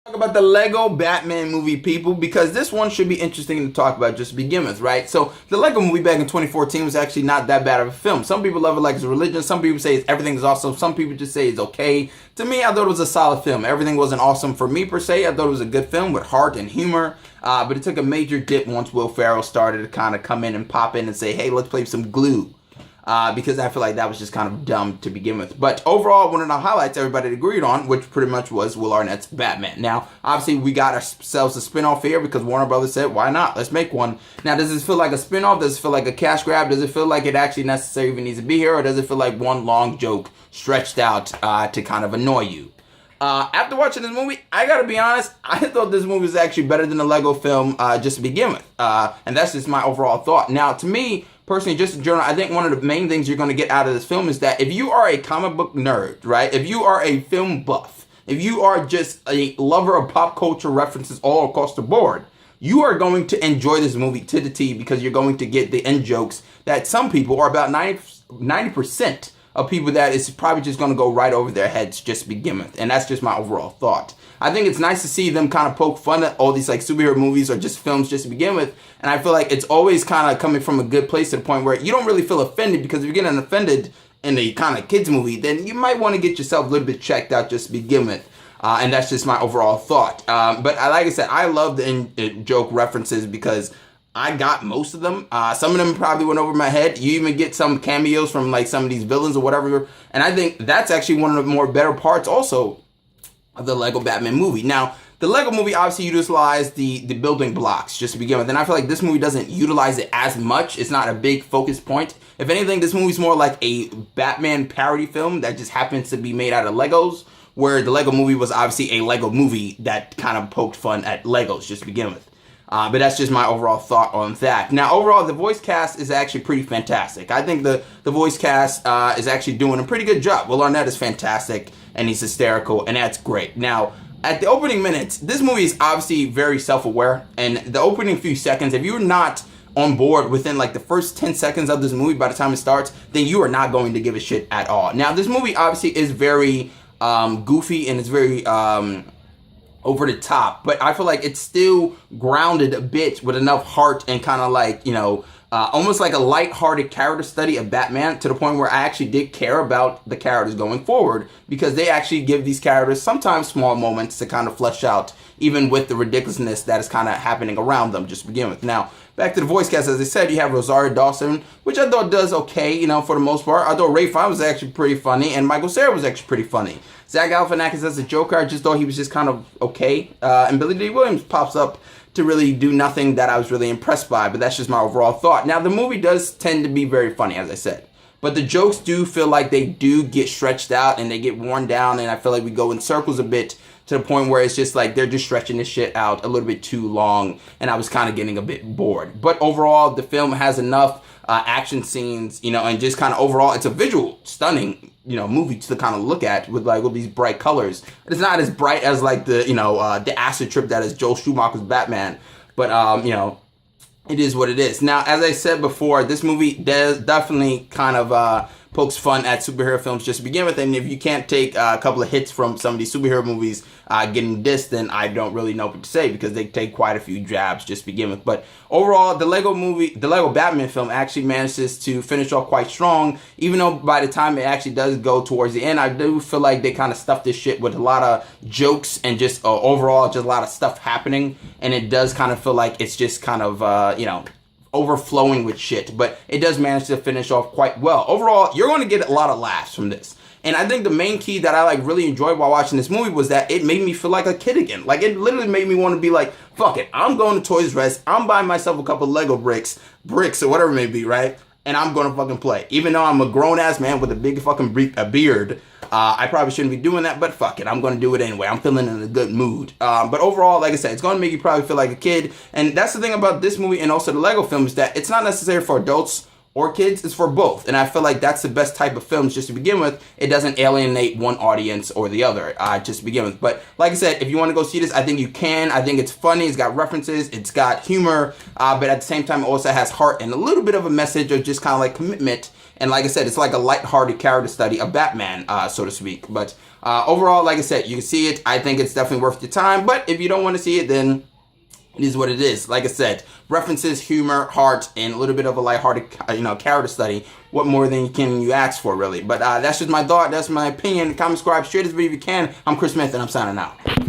Talk about the Lego Batman movie, people, because this one should be interesting to talk about just to begin with, right? So the Lego movie back in 2014 was actually not that bad of a film. Some people love it like it's a religion. Some people say everything is awesome. Some people just say it's okay. To me, I thought it was a solid film. Everything wasn't awesome for me per se. I thought it was a good film with heart and humor. But it took a major dip once Will Ferrell started to kind of come in and pop in and say, hey, let's play some Glue. Because I feel like that was just kind of dumb to begin with. But overall, one of the highlights everybody agreed on, which pretty much was Will Arnett's Batman. Now, obviously, we got ourselves a spinoff here because Warner Brothers said, why not? Let's make one. Now, does this feel like a spinoff? Does it feel like a cash grab? Does it feel like it actually necessarily even needs to be here? Or does it feel like one long joke stretched out to kind of annoy you? After watching this movie, I gotta be honest, I thought this movie was actually better than the Lego film just to begin with. And that's just my overall thought. Now, to me, personally, just in general, I think one of the main things you're going to get out of this film is that if you are a comic book nerd, right? If you are a film buff, if you are just a lover of pop culture references all across the board, you are going to enjoy this movie to the T because you're going to get the end jokes that some people, or about 90% of people, that is probably just going to go right over their heads just to begin with. And that's just my overall thought. I think it's nice to see them kind of poke fun at all these like superhero movies or just films just to begin with. And I feel like it's always kind of coming from a good place to the point where you don't really feel offended, because if you're getting offended in a kind of kids movie, then you might want to get yourself a little bit checked out just to begin with. And that's just my overall thought. But like I said, I love the in-joke references because I got most of them. Some of them probably went over my head. You even get some cameos from like some of these villains or whatever. And I think that's actually one of the more better parts also of the Lego Batman movie. Now, the Lego movie obviously utilized the building blocks just to begin with, and I feel like this movie doesn't utilize it as much. It's not a big focus point. If anything, this movie's more like a Batman parody film that just happens to be made out of Legos, where the Lego movie was obviously a Lego movie that kind of poked fun at Legos just to begin with. But that's just my overall thought on that. Now, overall, the voice cast is actually pretty fantastic. I think the voice cast is actually doing a pretty good job. Will Arnett is fantastic, and he's hysterical, and that's great. Now, at the opening minutes, this movie is obviously very self-aware, and the opening few seconds, if you're not on board within like the first 10 seconds of this movie by the time it starts, then you are not going to give a shit at all. Now, this movie obviously is very goofy, and it's very over the top, but I feel like it's still grounded a bit with enough heart and kind of like, you know, almost like a light-hearted character study of Batman, to the point where I actually did care about the characters going forward, because they actually give these characters sometimes small moments to kind of flesh out, even with the ridiculousness that is kind of happening around them just to begin with. Now, back to the voice cast, as I said, you have Rosario Dawson, which I thought does okay, you know, for the most part. I thought Ray Fiennes was actually pretty funny, and Michael Cera was actually pretty funny. Zach Galifianakis as the Joker, I just thought he was just kind of okay. And Billy Dee Williams pops up to really do nothing that I was really impressed by, but that's just my overall thought. Now, the movie does tend to be very funny, as I said, but the jokes do feel like they do get stretched out and they get worn down, and I feel like we go in circles a bit to the point where it's just like they're just stretching this shit out a little bit too long, and I was kind of getting a bit bored. But overall, the film has enough action scenes, you know, and just kind of overall, it's a visual, stunning, you know, movie to kind of look at with like all these bright colors. It's not as bright as like the, you know, the acid trip that is Joel Schumacher's Batman, but you know, it is what it is. Now, as I said before, this movie does definitely kind of pokes fun at superhero films just to begin with, and if you can't take a couple of hits from some of these superhero movies getting dissed, then I don't really know what to say, because they take quite a few jabs just to begin with. But overall, the Lego Batman film actually manages to finish off quite strong, even though by the time it actually does go towards the end, I do feel like they kind of stuffed this shit with a lot of jokes and just overall just a lot of stuff happening, and it does kind of feel like it's just kind of, you know, overflowing with shit, but it does manage to finish off quite well. Overall, you're going to get a lot of laughs from this. And I think the main key that I like really enjoyed while watching this movie was that it made me feel like a kid again. Like, it literally made me want to be like, fuck it, I'm going to Toys R Us, I'm buying myself a couple Lego bricks or whatever it may be, right? And I'm going to fucking play. Even though I'm a grown-ass man with a big fucking beard, I probably shouldn't be doing that, but fuck it, I'm going to do it anyway. I'm feeling in a good mood. But overall, like I said, it's going to make you probably feel like a kid. And that's the thing about this movie and also the Lego film, is that it's not necessary for adults or kids, it's for both. And I feel like that's the best type of films just to begin with. It doesn't alienate one audience or the other just to begin with. But like I said, if you want to go see this, I think you can. I think it's funny, it's got references, it's got humor, but at the same time, it also has heart and a little bit of a message of just kind of like commitment. And like I said, it's like a light-hearted character study of Batman, so to speak. But overall, like I said, you can see it. I think it's definitely worth your time. But if you don't want to see it, then it is what it is. Like I said, references, humor, heart, and a little bit of a lighthearted, character study. What more than can you ask for, really? But that's just my thought. That's my opinion. Comment, subscribe, share this video if you can. I'm Chris Smith, and I'm signing out.